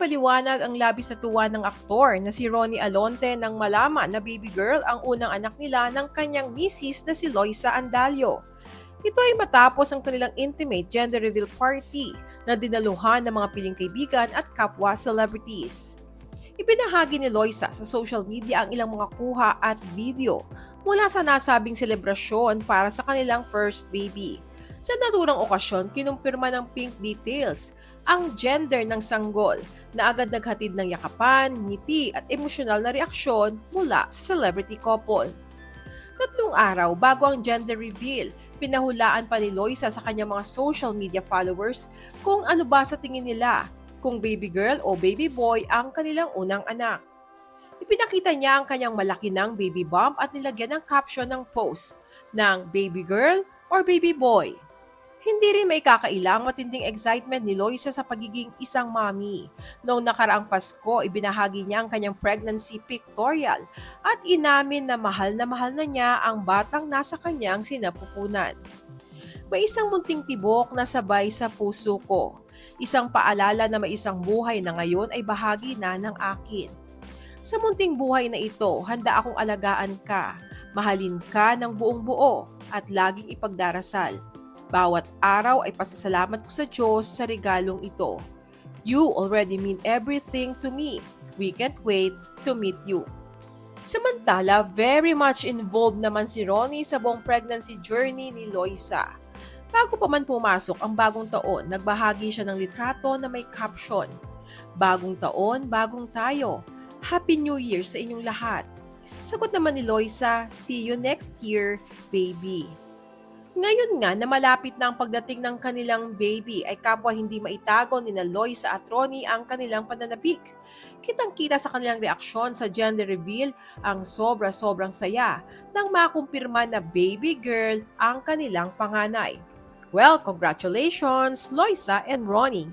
Ipinapaliwanag ang labis na tuwa ng aktor na si Ronnie Alonte nang malaman na baby girl ang unang anak nila ng kanyang misis na si Loisa Andalio. Ito ay matapos ang kanilang intimate gender reveal party na dinaluhan ng mga piling kaibigan at kapwa celebrities. Ibinahagi ni Loisa sa social media ang ilang mga kuha at video mula sa nasabing selebrasyon para sa kanilang first baby. Sa naturang okasyon, kinumpirma ng Pink Details ang gender ng sanggol na agad naghatid ng yakapan, ngiti at emosyonal na reaksyon mula sa celebrity couple. 3 araw bago ang gender reveal, pinahulaan pa ni Loisa sa kanyang mga social media followers kung ano ba sa tingin nila, kung baby girl o baby boy ang kanilang unang anak. Ipinakita niya ang kanyang malaki ng baby bump at nilagyan ng caption ng post ng baby girl or baby boy. Hindi rin may kakailang matinding excitement ni Loisa sa pagiging isang mommy. Noong nakaraang Pasko, ibinahagi niya ang kanyang pregnancy pictorial at inamin na mahal na niya ang batang nasa kanyang sinapupunan. May isang munting tibok na sabay sa puso ko. Isang paalala na may isang buhay na ngayon ay bahagi na ng akin. Sa munting buhay na ito, handa akong alagaan ka, mahalin ka ng buong buo at laging ipagdarasal. Bawat araw ay pasasalamat ko sa Diyos sa regalong ito. You already mean everything to me. We can't wait to meet you. Samantala, very much involved naman si Ronnie sa buong pregnancy journey ni Loisa. Bago pa man pumasok ang bagong taon, nagbahagi siya ng litrato na may caption, "Bagong taon, bagong tayo. Happy New Year sa inyong lahat." Sagot naman ni Loisa, "See you next year, baby." Ngayon nga na malapit na ang pagdating ng kanilang baby ay kapwa hindi maitago ni na Loisa at Ronnie ang kanilang pananabik. Kitang-kita sa kanilang reaksyon sa gender reveal ang sobra-sobrang saya nang makumpirma na baby girl ang kanilang panganay. Well, congratulations, Loisa and Ronnie!